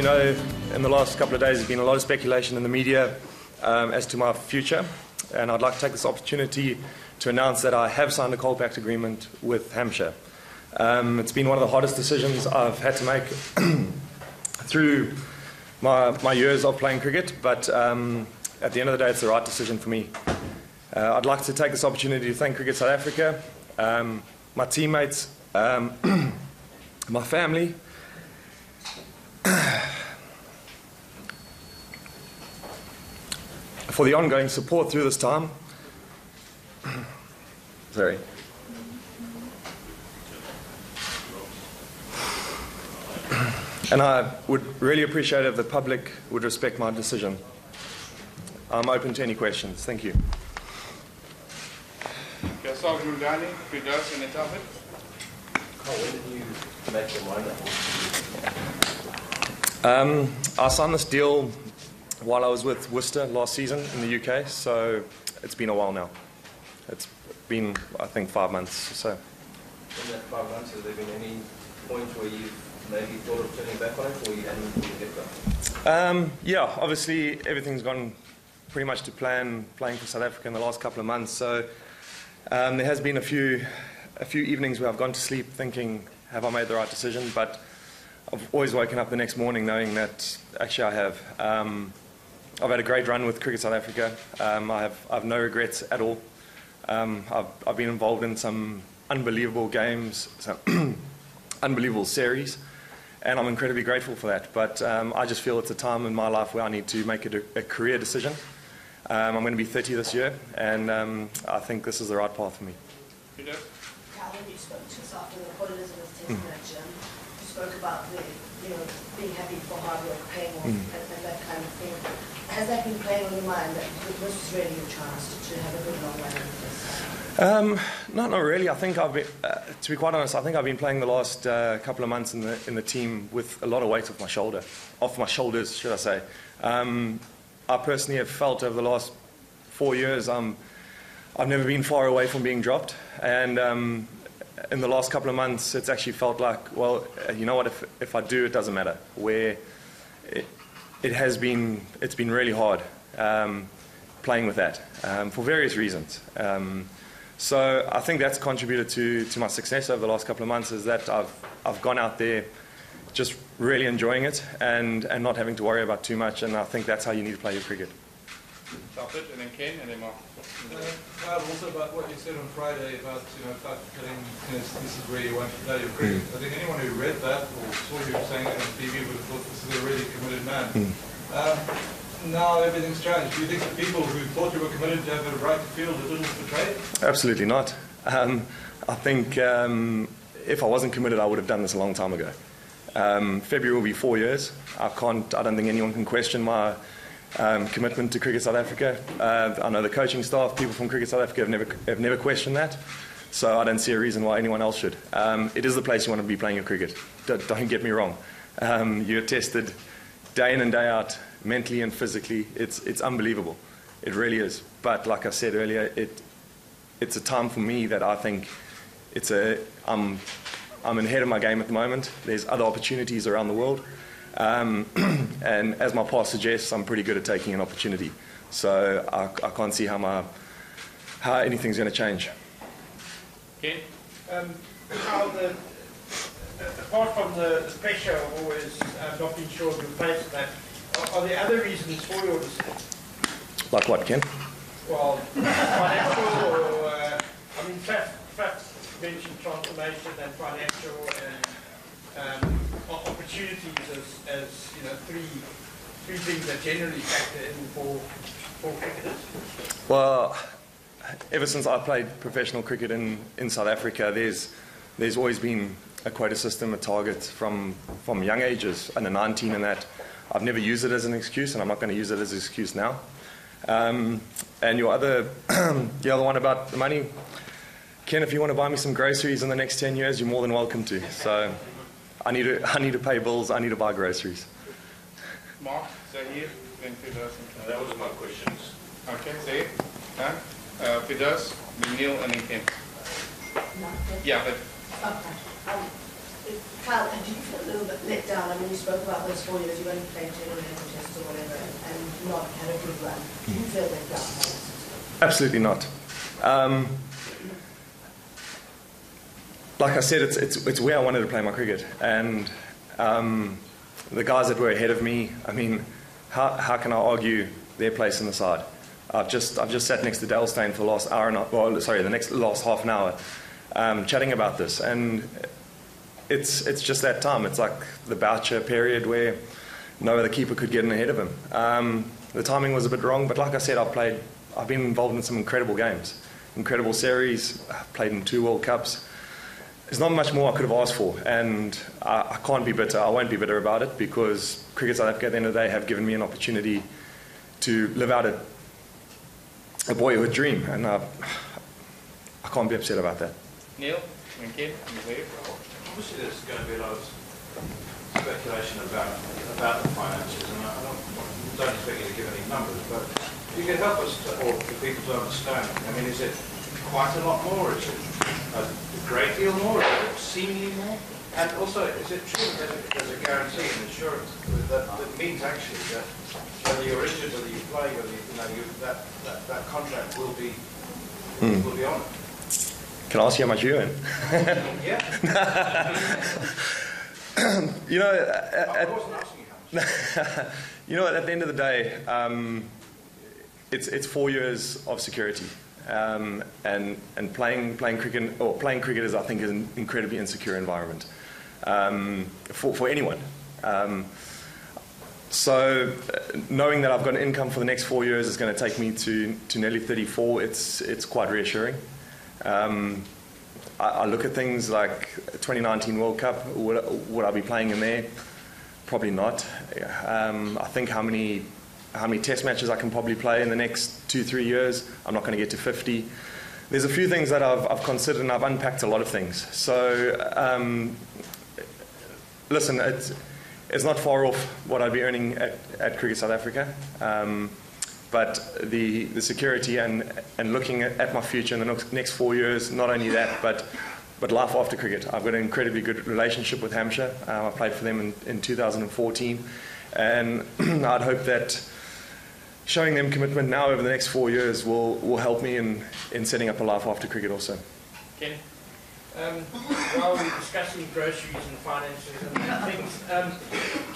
know, in the last couple of days there's been a lot of speculation in the media as to my future, and I'd like to take this opportunity to announce that I have signed a Kolpak agreement with Hampshire. It's been one of the hardest decisions I've had to make through my years of playing cricket, but at the end of the day it's the right decision for me. I'd like to take this opportunity to thank Cricket South Africa, my teammates, my family, for the ongoing support through this time. Sorry. And I would really appreciate it if the public would respect my decision. I'm open to any questions. Thank you. When did you make your mind up? I signed this deal while I was with Worcester last season in the UK, so it's been a while now. It's been, I think, 5 months or so. In that 5 months, has there been any point where you've maybe thought of turning back on it, or you hadn't from the get-go? Yeah, obviously everything's gone pretty much to plan, playing for South Africa in the last couple of months, so there has been a few evenings where I've gone to sleep thinking, have I made the right decision? But I've always woken up the next morning knowing that actually I have. I've had a great run with Cricket South Africa. I have no regrets at all. I've been involved in some unbelievable games, some unbelievable series, and I'm incredibly grateful for that. But I just feel it's a time in my life where I need to make it a career decision. I'm going to be 30 this year, and I think this is the right path for me. Kyle, when you spoke to us after the Proteas and the test match, you spoke about being happy for hard work, paying off, and that kind of thing. Has that been playing on your mind that this was really your chance to have a good long run with this? Not really. I think I've been, to be quite honest, I think I've been playing the last couple of months in the team with a lot of weight off my shoulders, should I say. I personally have felt over the last 4 years I've never been far away from being dropped, and in the last couple of months it's actually felt like, well, you know what, if I do, it doesn't matter. Where it's been really hard playing with that for various reasons. So I think that's contributed to my success over the last couple of months, is that I've gone out there just really enjoying it and not having to worry about too much, and I think that's how you need to play your cricket. Stop it, and then Ken, and then Mark. Also about what you said on Friday about telling this is where you want to play your cricket. I think anyone who read that or saw you saying it on TV would have thought this is a really committed man. Now everything's changed. Do you think the people who thought you were committed to have a right to feel a little betrayed? Absolutely not. I think if I wasn't committed, I would have done this a long time ago. February will be 4 years. I don't think anyone can question my commitment to Cricket South Africa. I know the coaching staff, people from Cricket South Africa have never questioned that, so I don't see a reason why anyone else should. It is the place you want to be playing your cricket. Don't get me wrong. You're tested day in and day out, mentally and physically. It's unbelievable. It really is. But like I said earlier, it's a time for me that I think I'm ahead of my game at the moment. There's other opportunities around the world. And as my past suggests, I'm pretty good at taking an opportunity. So I can't see how anything's going to change. Ken? How apart from the pressure of always not being sure of your place, are there other reasons for your decision? Like what, Ken? Well, financial or, Faf mentioned transformation and financial and opportunities as three things that generally factor in for cricketers. Well, ever since I played professional cricket in South Africa, there's always been a quota system, a target from young ages, under 19 and that. I've never used it as an excuse, and I'm not going to use it as an excuse now. And the other one about the money, Ken, if you want to buy me some groceries in the next 10 years, you're more than welcome to. So I need to pay bills, I need to buy groceries. Mark, Zahir, then Fidas. That was my questions. Okay, Zahir. Fidas, then Neil, and then Ken. Yeah, but... Okay. Kyle, do you feel a little bit let down? I mean, you spoke about those 4 years, you've only played 10 or 11 tests or whatever, and not had a good run. Do you feel let down? Absolutely not. Like I said, it's where I wanted to play my cricket, and the guys that were ahead of me, I mean, how can I argue their place in the side? I've just sat next to Dale Steyn for the last hour and the last half an hour, chatting about this, and it's just that time. It's like the Boucher period where no other keeper could get in ahead of him. The timing was a bit wrong, but like I said, I've been involved in some incredible games, incredible series. I've played in 2 World Cups. There's not much more I could have asked for, and I can't be bitter. I won't be bitter about it, because Cricket South Africa at the end of the day have given me an opportunity to live out a boyhood dream, and I can't be upset about that. Neil, and Ken, and Dave. Obviously, there's going to be a lot of speculation about the finances, and I don't expect you to give any numbers, but you can help us or for people to understand. I mean, is it quite a lot more? Is it a great deal more? Is it seemingly more? And also, is it true that there's a guarantee and insurance that means actually that whether you're injured, whether you play, whether that contract will be honoured? Can I ask you how much you earn? Yeah. You know, I wasn't asking you how much. you know, at the end of the day, it's 4 years of security, and playing cricket is, I think, is an incredibly insecure environment for anyone. So knowing that I've got an income for the next 4 years is going to take me to nearly 34, it's quite reassuring. I look at things like 2019 World Cup. Would I be playing in there? Probably not. I think how many test matches I can probably play in the next 2-3 years. I'm not going to get to 50. There's a few things that I've considered, and I've unpacked a lot of things. So listen, it's not far off what I'd be earning at Cricket South Africa. But the security and looking at my future in the next 4 years, not only that, but life after cricket. I've got an incredibly good relationship with Hampshire. I played for them in 2014, and I'd hope that showing them commitment now over the next 4 years will help me in setting up a life after cricket also. Ken? While we're discussing groceries and finances and things,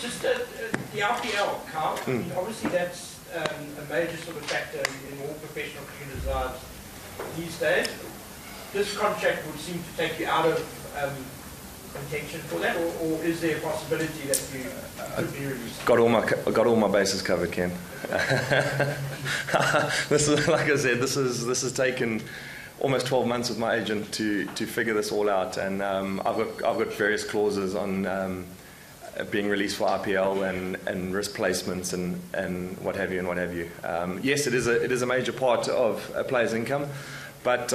just the RPL, Kyle, obviously that's a major sort of factor in all professional cricketers' lives these days. This contract would seem to take you out of contention for that, or is there a possibility that you could be released? Got all my bases covered, Ken. This is, like I said, this has taken almost 12 months with my agent to figure this all out, and I've got various clauses on being released for IPL and risk placements and what have you. Yes, it is a major part of a player's income, but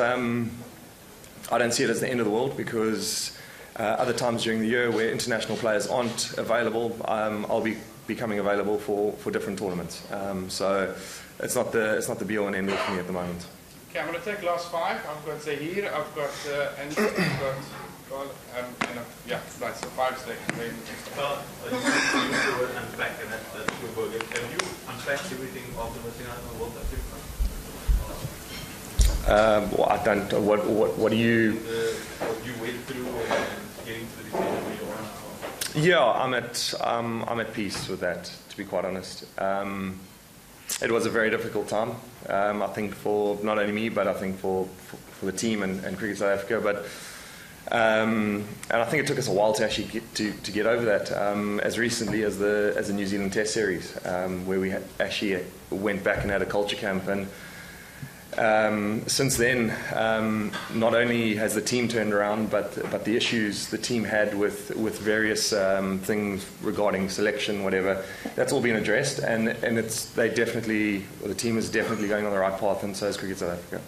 I don't see it as the end of the world, because other times during the year where international players aren't available, I'll be becoming available for different tournaments. So it's not the be all and end all for me at the moment. Okay, I'm going to take last 5. I've got Zahir, I've got Andy, I've got Carl, right, so 5 seconds. Well, you used the word unpack, and that's your word. Have you unpacked everything after missing out on the World Cup? Well, I don't. What do you? What you went through and getting to the decision where you are now. Yeah, I'm at peace with that, to be quite honest. It was a very difficult time, I think, for not only me, but I think for the team and Cricket South Africa. But and I think it took us a while to actually get over that. As recently as the New Zealand Test Series, where we actually went back and had a culture camp, and since then, not only has the team turned around, but the issues the team had with various things regarding selection, whatever, that's all been addressed, and the team is definitely going on the right path, and so is Cricket South Africa.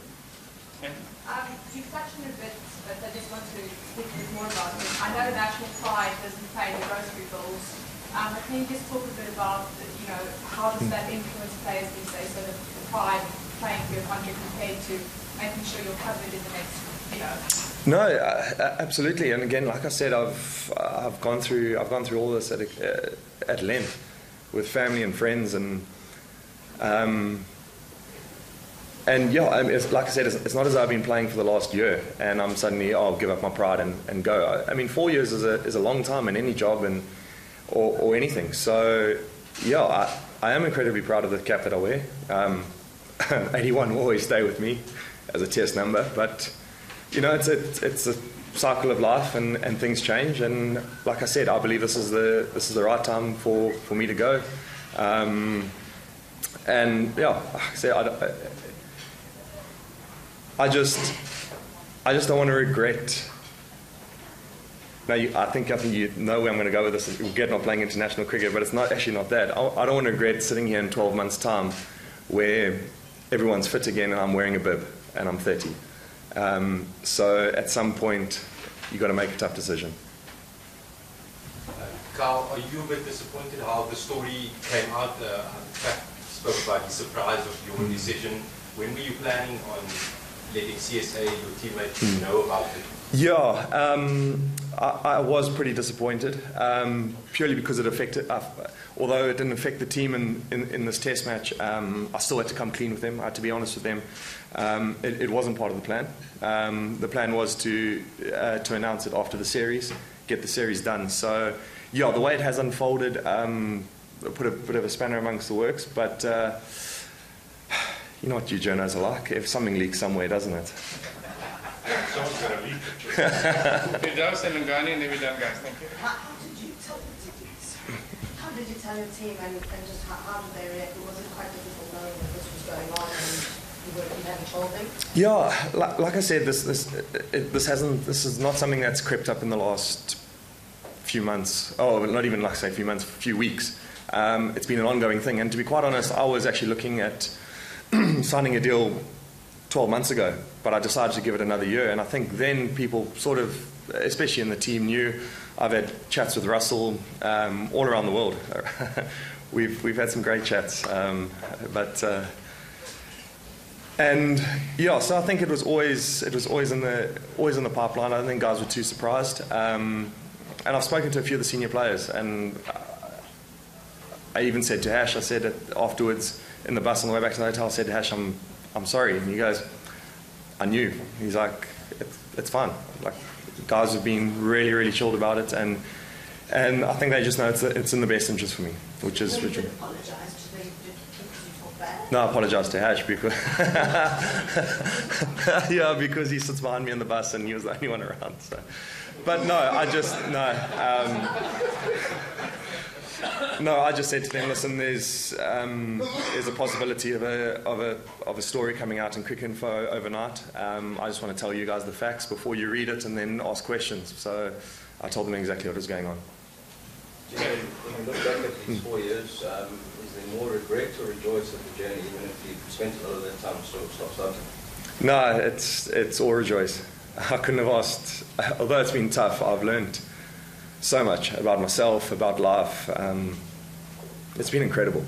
You've touched on it a bit, but I just want to speak a bit more about it. I know national pride doesn't pay the grocery bills. Can you just talk a bit about, how does that influence players these days, so that the pride playing for your country compared to making sure you're covered in the next you know. No, absolutely. And again, like I said, I've gone through all this at length with family and friends, and yeah, I mean, like I said, it's not as though I've been playing for the last year and I'm suddenly, I'll give up my pride and go. I mean, 4 years is a long time in any job or anything. So yeah, I am incredibly proud of the cap that I wear. 81 will always stay with me as a test number, but you know, it's a cycle of life, and things change. And like I said, I believe this is the right time for me to go. And yeah, like I said, I just don't want to regret. Now, I think you know where I'm going to go with this. We'll get not playing international cricket, but it's actually not that. I don't want to regret sitting here in 12 months' time where everyone's fit again and I'm wearing a bib and I'm 30. So at some point, you've got to make a tough decision. Kyle, are you a bit disappointed how the story came out? In fact, spoke about the surprise of your decision. When were you planning on letting CSA, your teammates, know about it? Yeah, I was pretty disappointed, purely because it affected, although it didn't affect the team in this test match, I still had to come clean with them. I had to be honest with them. It wasn't part of the plan. The plan was to announce it after the series, get the series done. So, yeah, the way it has unfolded put a bit of a spanner amongst the works, but you know what you journos are like. If something leaks somewhere, doesn't it? Someone's going to leak it. Firdaus and Ngani, and then we're done, guys. Thank you. How did you tell them to do this? How did you tell your team, and just how did they react? Was it quite difficult knowing that this was going on and you hadn't told them? Yeah, like I said, this is not something that's crept up in the last few months. Oh, not even like I say, a few months, a few weeks. It's been an ongoing thing, and to be quite honest, I was actually looking at signing a deal 12 months ago, but I decided to give it another year, and I think then people sort of, especially in the team, knew. I've had chats with Russell all around the world. We've had some great chats, and yeah, so I think it was always in the pipeline. I don't think guys were too surprised, and I've spoken to a few of the senior players, and I even said to Hash, I said it afterwards in the bus on the way back to the hotel, I said to Hash, I'm sorry. And he goes, I knew. He's like, it's fine. Like, guys have been really, really chilled about it, and I think they just know it's in the best interest for me, which is. You did apologise to them because you felt bad? No, I apologise to Hash because yeah, because he sits behind me on the bus and he was the only one around. So, but no, I just said to them, listen, there's a possibility of a story coming out in Cricinfo overnight. I just want to tell you guys the facts before you read it and then ask questions. So I told them exactly what was going on. When you look back at these 4 years, is there more regret or rejoice at the journey, even if you spent a lot of that time stop-starting? No, it's all rejoice. I couldn't have asked, although it's been tough, I've learned so much about myself, about life. It's been incredible.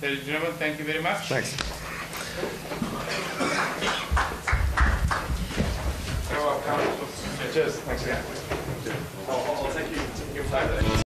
Ladies and gentlemen, thank you very much. Thanks. You're welcome. Cheers. Thanks again. I'll take you 5 minutes.